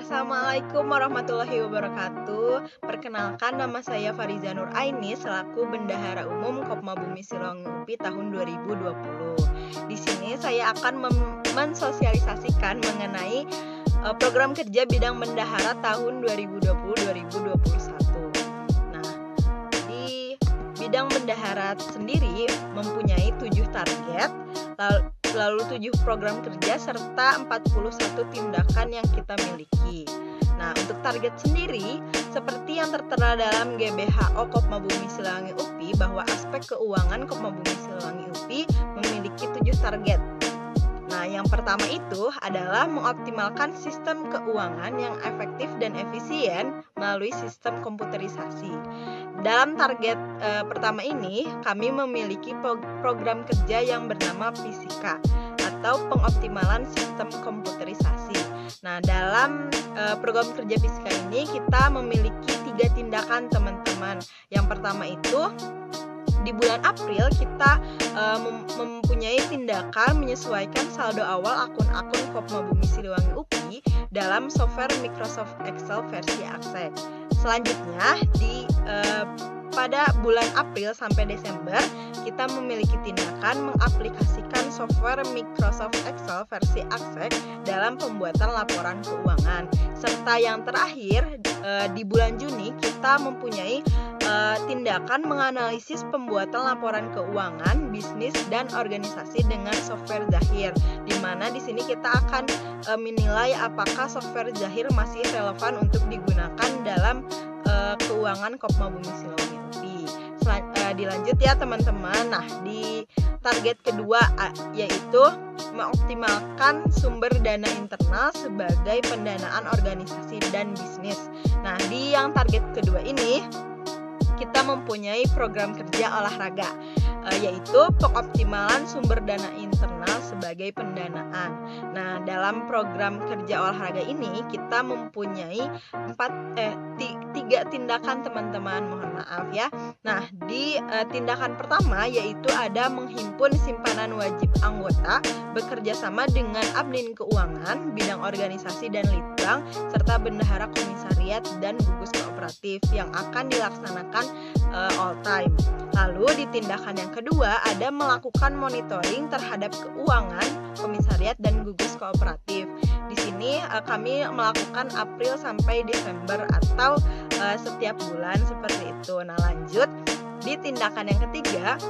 Assalamualaikum warahmatullahi wabarakatuh. Perkenalkan, nama saya Fariza Nur Aini selaku Bendahara Umum Kopma Bumi Siloam UPI tahun 2020. Di sini saya akan mensosialisasikan mengenai program kerja bidang bendahara tahun 2020-2021. Nah, di bidang bendahara sendiri mempunyai 7 target, lalu 7 program kerja serta 41 tindakan yang kita miliki. Nah, untuk target sendiri, seperti yang tertera dalam GBHO Kopma Bumi Siliwangi UPI, bahwa aspek keuangan Kopma Bumi Siliwangi UPI memiliki 7 target. Nah, yang pertama itu adalah mengoptimalkan sistem keuangan yang efektif dan efisien melalui sistem komputerisasi. Dalam target pertama ini, kami memiliki program kerja yang bernama Fisika atau pengoptimalan sistem komputerisasi. Nah, dalam program kerja Fisika ini kita memiliki 3 tindakan, teman-teman. Yang pertama itu, di bulan April kita mempunyai tindakan menyesuaikan saldo awal akun-akun Kopma Bumi Siliwangi UPI dalam software Microsoft Excel versi Access. Selanjutnya pada bulan April sampai Desember kita memiliki tindakan mengaplikasikan software Microsoft Excel versi Access dalam pembuatan laporan keuangan. Serta yang terakhir di bulan Juni kita mempunyai tindakan menganalisis pembuatan laporan keuangan bisnis dan organisasi dengan software Zahir, di mana di sini kita akan menilai apakah software Zahir masih relevan untuk digunakan dalam keuangan Kopma Bumi Siliwangi UPI. Dilanjut ya teman-teman. Nah, di target kedua yaitu mengoptimalkan sumber dana internal sebagai pendanaan organisasi dan bisnis. Nah, di yang target kedua ini kita mempunyai program kerja olahraga, yaitu pengoptimalan sumber dana internal sebagai pendanaan. Nah, dalam program kerja olahraga ini kita mempunyai 3 tindakan, teman-teman, mohon maaf ya. Nah, di tindakan pertama yaitu ada menghimpun simpanan wajib anggota bekerja sama dengan admin keuangan, bidang organisasi dan litbang, serta bendahara komisariat dan gugus kooperatif yang akan dilaksanakan all time. Lalu di tindakan yang kedua ada melakukan monitoring terhadap keuangan, komisariat dan gugus kooperatif. Di sini kami melakukan April sampai Desember atau setiap bulan seperti itu. Nah, lanjut di tindakan yang ketiga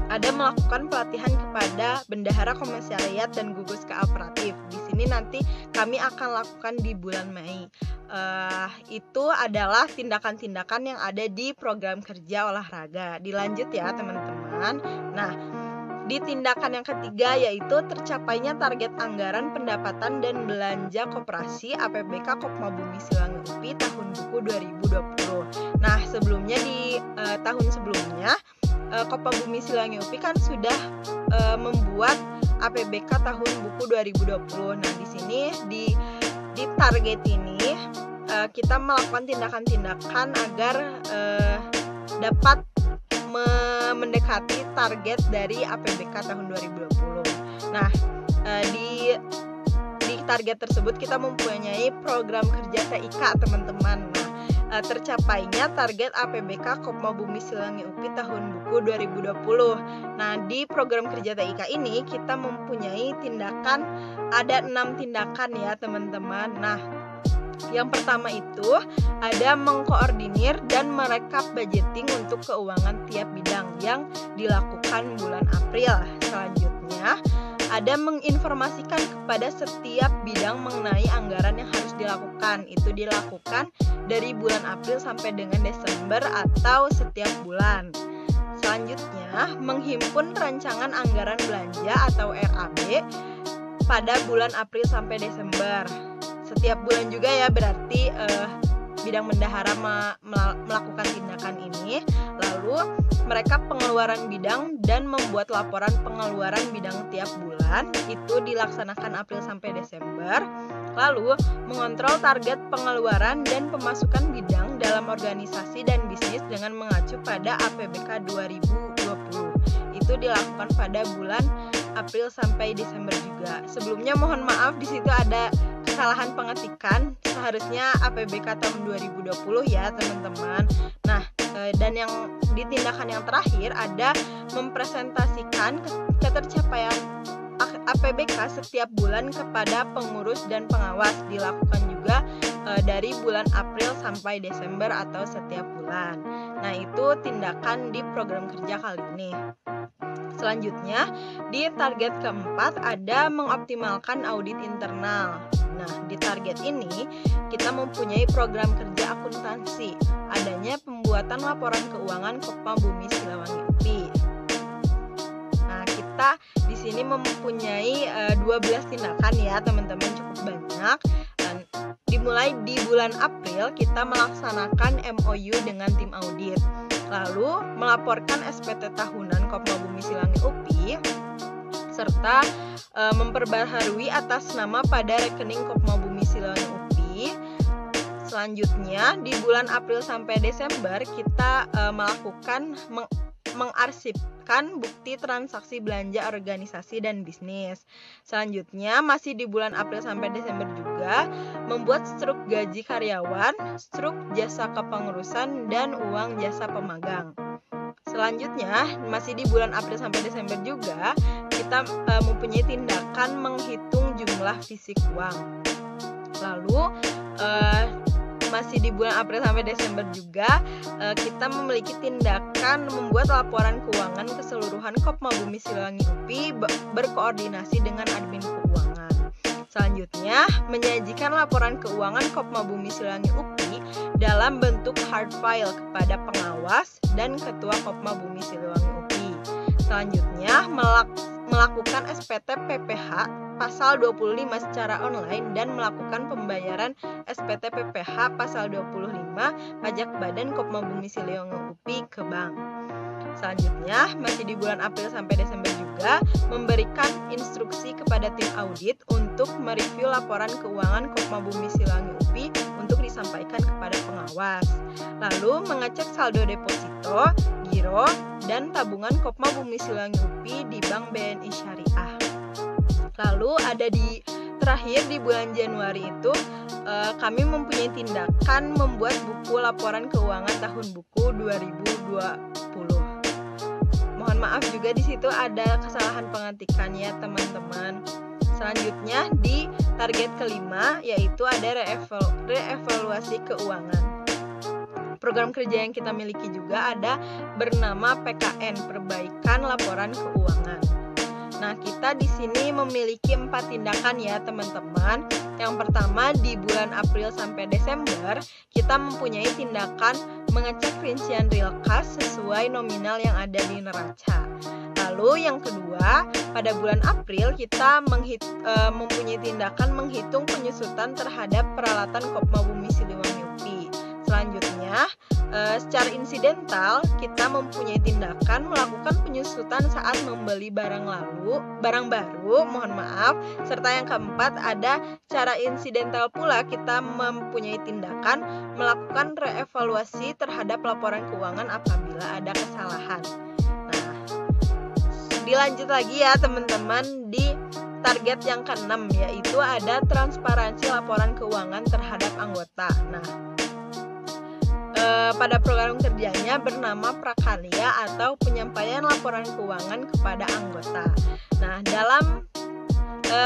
ada melakukan pelatihan kepada bendahara komisariat dan gugus kooperatif. Di sini nanti kami akan lakukan di bulan Mei. Itu adalah tindakan-tindakan yang ada di program kerja olahraga. Dilanjut ya teman-teman. Nah, di tindakan yang ketiga yaitu tercapainya target anggaran pendapatan dan belanja koperasi APBK Kopma Bumi Siliwangi UPI tahun buku 2020. Nah, sebelumnya di tahun sebelumnya Kopma Bumi Siliwangi UPI kan sudah membuat APBK tahun buku 2020. Nah, di sini di target ini kita melakukan tindakan-tindakan agar dapat mendekati target dari APBK tahun 2020. Nah, di target tersebut kita mempunyai program kerja TIK, teman-teman. Nah, tercapainya target APBK Kopma Bumi Siliwangi UPI tahun buku 2020. Nah, di program kerja TIK ini kita mempunyai tindakan, ada 6 tindakan ya teman-teman. Nah, yang pertama itu ada mengkoordinir dan merekap budgeting untuk keuangan tiap bidang yang dilakukan bulan April. Selanjutnya ada menginformasikan kepada setiap bidang mengenai anggaran yang harus dilakukan. Itu dilakukan dari bulan April sampai dengan Desember atau setiap bulan. Selanjutnya menghimpun rancangan anggaran belanja atau RAB pada bulan April sampai Desember. Setiap bulan juga ya, berarti bidang bendahara melakukan tindakan ini. Lalu mereka pengeluaran bidang dan membuat laporan pengeluaran bidang tiap bulan. Itu dilaksanakan April sampai Desember. Lalu mengontrol target pengeluaran dan pemasukan bidang dalam organisasi dan bisnis dengan mengacu pada APBK 2020. Itu dilakukan pada bulan April sampai Desember juga. Sebelumnya mohon maaf, di situ ada kesalahan pengetikan seharusnya APBK tahun 2020 ya teman-teman. Nah, dan yang di tindakan yang terakhir ada mempresentasikan ketercapaian APBK setiap bulan kepada pengurus dan pengawas, dilakukan juga dari bulan April sampai Desember atau setiap bulan. Nah, itu tindakan di program kerja kali ini. Selanjutnya, di target keempat ada mengoptimalkan audit internal. Nah, di target ini kita mempunyai program kerja akuntansi, adanya pembuatan laporan keuangan Kopma Bumi Siliwangi UPI. Nah, kita di sini mempunyai 12 tindakan ya teman-teman, cukup banyak. Dan dimulai di bulan April kita melaksanakan MOU dengan tim audit. Lalu melaporkan SPT tahunan Kopma Bumi Siliwangi UPI serta memperbaharui atas nama pada rekening Kopma Bumi Siliwangi UPI. Selanjutnya di bulan April sampai Desember kita melakukan mengarsipkan bukti transaksi belanja organisasi dan bisnis. Selanjutnya masih di bulan April sampai Desember juga membuat struk gaji karyawan, struk jasa kepengurusan, dan uang jasa pemagang. Selanjutnya masih di bulan April sampai Desember juga kita mempunyai tindakan menghitung jumlah fisik uang. Lalu masih di bulan April sampai Desember juga kita memiliki tindakan membuat laporan keuangan keseluruhan Kopma Bumi Siliwangi UPI berkoordinasi dengan admin keuangan. Selanjutnya, menyajikan laporan keuangan Kopma Bumi Siliwangi UPI dalam bentuk hard file kepada pengawas dan ketua Kopma Bumi Siliwangi UPI. Selanjutnya, melakukan SPT PPH pasal 25 secara online dan melakukan pembayaran SPT PPH pasal 25 pajak badan Kopma Bumi Siliwangi UPI ke bank. Selanjutnya, masih di bulan April sampai Desember juga memberikan instruksi kepada tim audit untuk mereview laporan keuangan Kopma Bumi Siliwangi UPI untuk disampaikan kepada pengawas. Lalu mengecek saldo deposito, giro, dan tabungan Kopma Bumi Siliwangi UPI di Bank BNI Syariah. Lalu ada di terakhir di bulan Januari itu kami mempunyai tindakan membuat buku laporan keuangan tahun buku 2020. Mohon maaf juga di situ ada kesalahan pengetikan ya teman-teman. Selanjutnya di target kelima yaitu ada reevaluasi keuangan. Program kerja yang kita miliki juga ada bernama PKN, Perbaikan Laporan Keuangan. Nah, kita di sini memiliki 4 tindakan ya teman-teman. Yang pertama di bulan April sampai Desember kita mempunyai tindakan mengecek rincian real cash sesuai nominal yang ada di neraca. Lalu yang kedua, pada bulan April kita mempunyai tindakan menghitung penyusutan terhadap peralatan Kopma Bumi Siliwangi UPI. Selanjutnya, secara insidental kita mempunyai tindakan melakukan penyusutan saat membeli barang baru, mohon maaf. Serta yang keempat ada secara insidental pula kita mempunyai tindakan melakukan reevaluasi terhadap laporan keuangan apabila ada kesalahan. Nah, dilanjut lagi ya teman-teman di target yang keenam yaitu ada transparansi laporan keuangan terhadap anggota. Nah, pada program kerjanya bernama Prakarya atau penyampaian laporan keuangan kepada anggota. Nah, dalam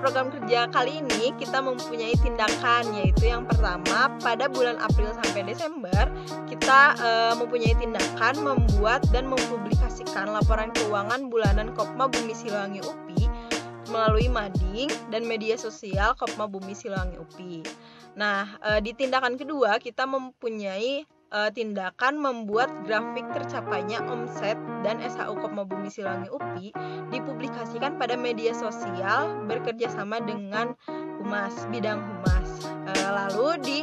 program kerja kali ini kita mempunyai tindakan yaitu yang pertama pada bulan April sampai Desember kita mempunyai tindakan membuat dan mempublikasikan laporan keuangan bulanan Kopma Bumi Siliwangi UPI melalui mading dan media sosial Kopma Bumi Siliwangi UPI. Nah, di tindakan kedua kita mempunyai tindakan membuat grafik tercapainya omset dan SHU Kopma Bumi Siliwangi UPI dipublikasikan pada media sosial bekerjasama dengan bidang humas. Lalu di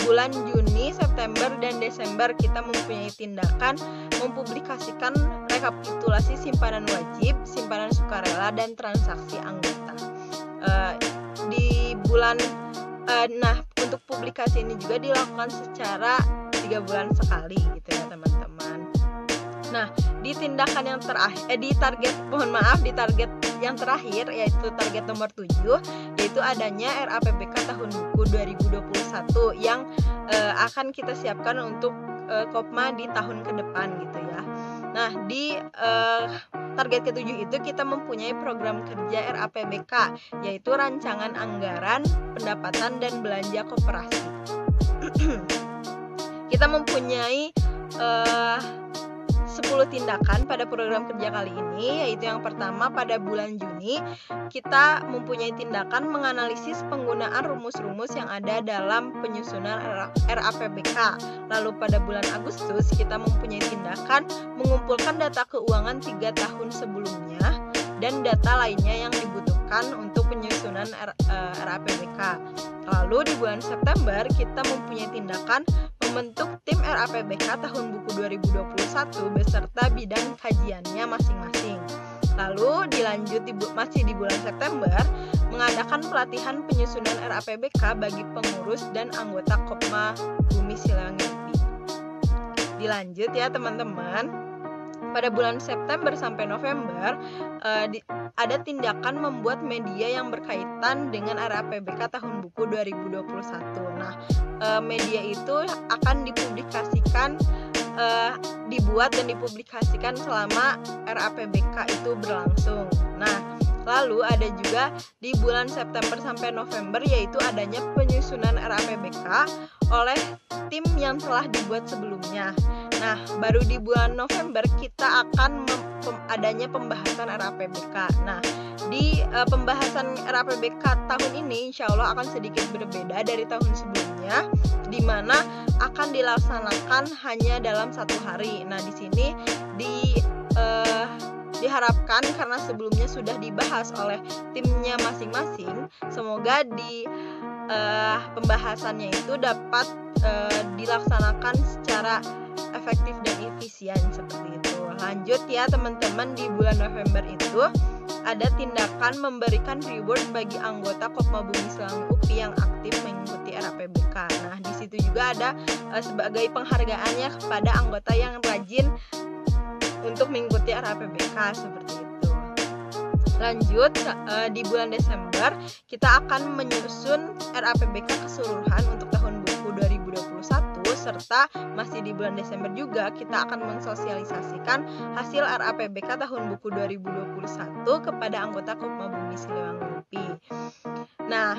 bulan Juni, September, dan Desember kita mempunyai tindakan mempublikasikan rekapitulasi simpanan wajib, simpanan sukarela, dan transaksi anggota. Di bulan untuk publikasi ini juga dilakukan secara 3 bulan sekali gitu ya teman-teman. Nah, di tindakan yang terakhir di target yang terakhir yaitu target nomor 7, yaitu adanya RAPBK tahun buku 2021 yang akan kita siapkan untuk Kopma di tahun ke depan gitu ya. Nah, di target ke-7 itu kita mempunyai program kerja RAPBK, yaitu rancangan anggaran, pendapatan, dan belanja koperasi. Kita mempunyai 10 tindakan pada program kerja kali ini, yaitu yang pertama pada bulan Juni kita mempunyai tindakan menganalisis penggunaan rumus-rumus yang ada dalam penyusunan RAPBK. Lalu pada bulan Agustus kita mempunyai tindakan mengumpulkan data keuangan 3 tahun sebelumnya dan data lainnya yang dibutuhkan untuk penyusunan RAPBK. Lalu di bulan September kita mempunyai tindakan membentuk tim RAPBK tahun buku 2021 beserta bidang kajiannya masing-masing. Lalu dilanjut masih di bulan September mengadakan pelatihan penyusunan RAPBK bagi pengurus dan anggota Kopma Bumi Silewangi UPI. Dilanjut ya teman-teman. Pada bulan September sampai November ada tindakan membuat media yang berkaitan dengan RAPBK tahun buku 2021. Nah, media itu akan dipublikasikan, dibuat dan dipublikasikan selama RAPBK itu berlangsung. Nah, lalu ada juga di bulan September sampai November yaitu adanya penyusunan RAPBK oleh tim yang telah dibuat sebelumnya. Nah, baru di bulan November kita akan adanya pembahasan RAPBK. Nah, di pembahasan RAPBK tahun ini insya Allah akan sedikit berbeda dari tahun sebelumnya, di mana akan dilaksanakan hanya dalam 1 hari. Nah, di sini diharapkan karena sebelumnya sudah dibahas oleh timnya masing-masing, semoga di pembahasannya itu dapat dilaksanakan secara efektif dan efisien seperti itu. Lanjut ya teman-teman, di bulan November itu ada tindakan memberikan reward bagi anggota Kopma Bumi Silewangi UPI yang aktif mengikuti RAPBK. Nah, di situ juga ada sebagai penghargaannya kepada anggota yang rajin untuk mengikuti RAPBK seperti itu. Lanjut, di bulan Desember kita akan menyusun RAPBK keseluruhan untuk tahun buku 2021, serta masih di bulan Desember juga kita akan mensosialisasikan hasil RAPBK tahun buku 2021 kepada anggota Kopma Bumi Silewangi UPI. Nah,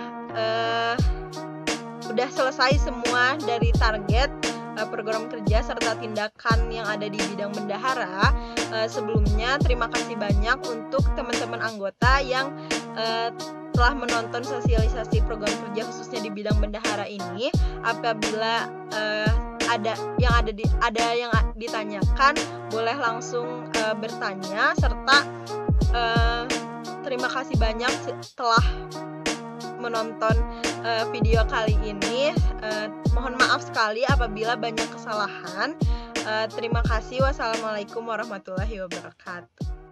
udah selesai semua dari target program kerja serta tindakan yang ada di bidang bendahara. Sebelumnya terima kasih banyak untuk teman-teman anggota yang telah menonton sosialisasi program kerja khususnya di bidang bendahara ini. Apabila ada yang ditanyakan, boleh langsung bertanya, serta terima kasih banyak telah menonton video kali ini. Mohon maaf sekali apabila banyak kesalahan. Terima kasih. Wassalamualaikum warahmatullahi wabarakatuh.